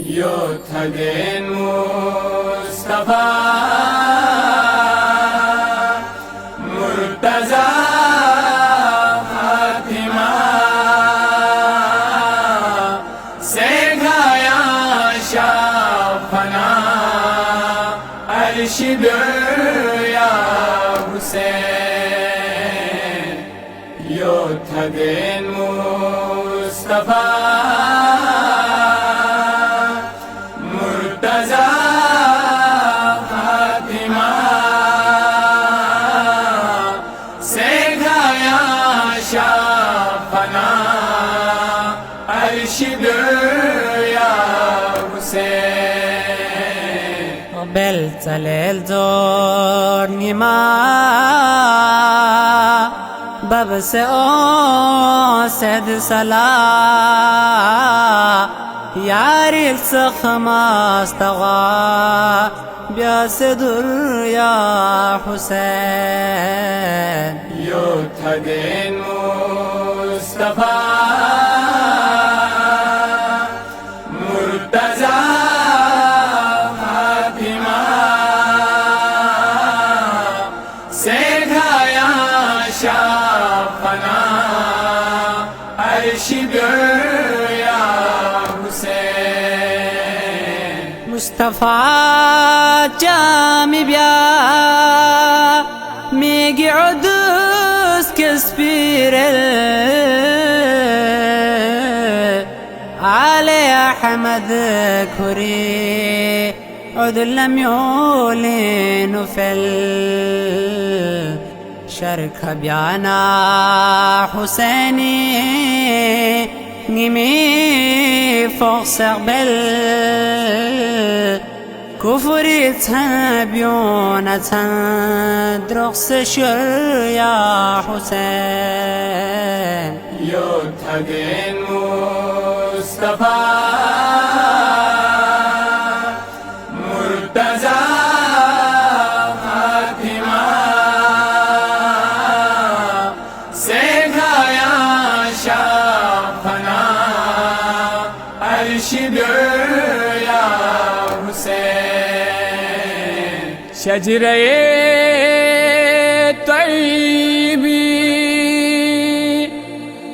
يتهدين مصطفى مرتزا فاطمة سيغايا شافنا أرشد يا حسين يتهدين مصطفى أرشد يا حسين قبلت للزور ما ببس أسد سلا ياري السخما استغى بيصدر يا حسين يتهدين مصطفى أرشد يا حسين مصطفى جامي بيا ميجي عدوس كسبير علي أحمد كوري عدل لم يولين فل شرك بيانا حسيني نمي فوق سقبل كفري تهبيونا تندرقس شر يا حسين يتهدين مصطفى أرشد يا حسين شجرة طيبي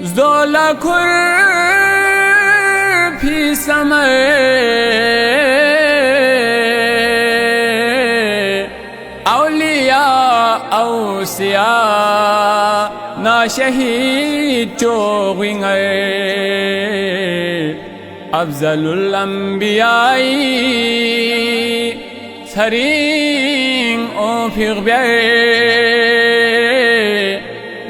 زولا كر في سماء أولياء أوصياء نا شهيد جوغين أفضل الأنبياء سرين أو فيغبي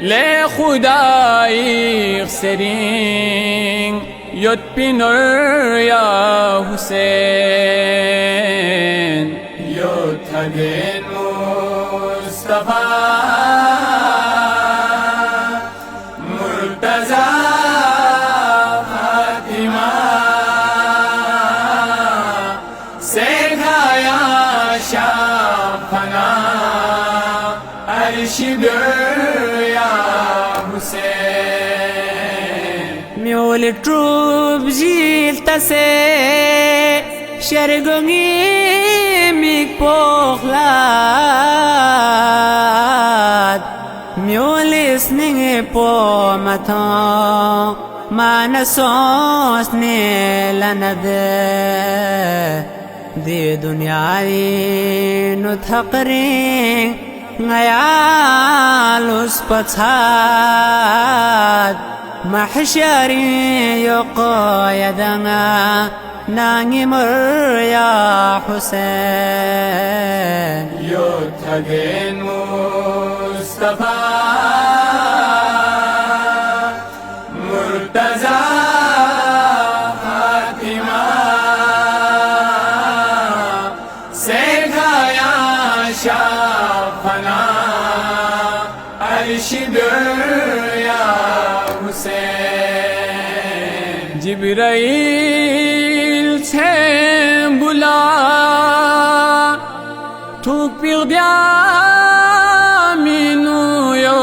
لخداي سرين يتبنر يا حسين يتهدين مصطفى أرشد يا حسين ميول التروب جيل تسي شرقوني ميك بوخلاد ميول سنين بومتان ما نسوسني لنده دي دنياي نتحقرين غيالوس بطاد محشري يقايدنا ناني مر يا حسين يتهدين مصطفى مرتزا فاطمة سيغايا شافنا أرشد يا حسين جبرائيل تنبلا توك بيغديا منو يوت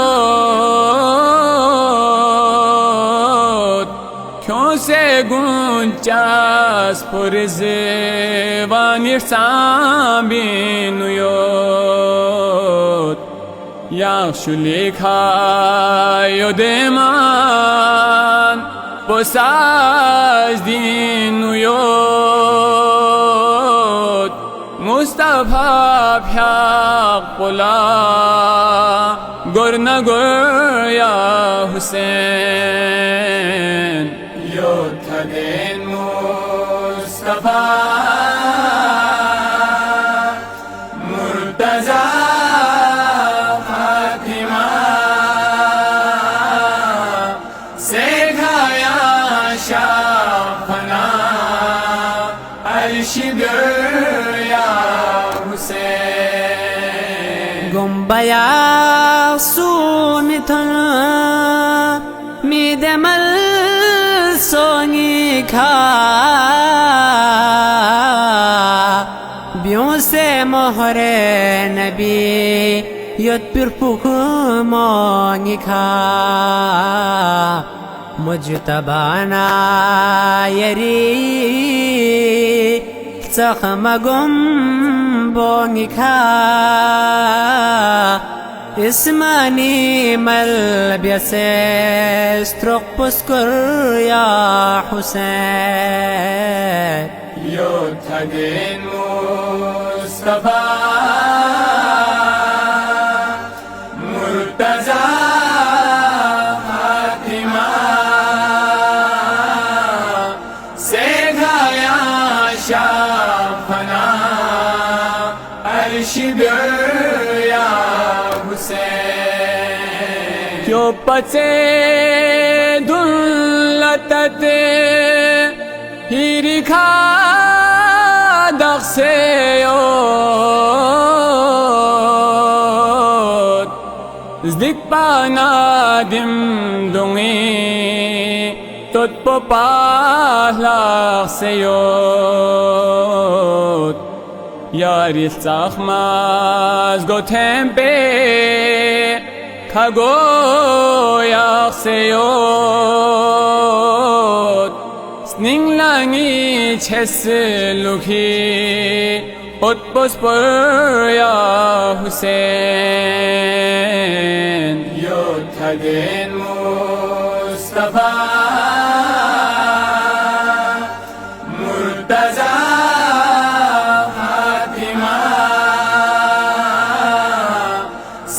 se gunchas purizivanir sambinuyot Yaxshulikha yodeman posaz dinuyot Mustafa phyak pola gorna gor ya Hussein Yothaden Mustafa Murtaza Fatima Sekhaya Shafana Al-Shibr ya Hussein Gumbaya sumitun midemal songi kha biyon se mohre nabi yot pir pukhmongi kha mujtabana yari Tsakhamagum bongi kha Ismani malbyase strok puskur ya Hussein Yothaden Mustafa Murtaza Fatima Sekhaya Shafana Al-Shibr ya Hussein Kyo patse dullatate hirikha dakseyot Zdikpana dimdungi tot popahlak seyot Yaril tsachmaz gotempe kagoyak seyot Sninglangi cheslukhi otpospor ya Hussein Yothaden Mustafa Murtaza Fatima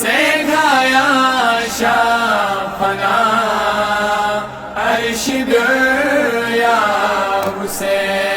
Sekhaya Shafana Al-Shibr ya Hussein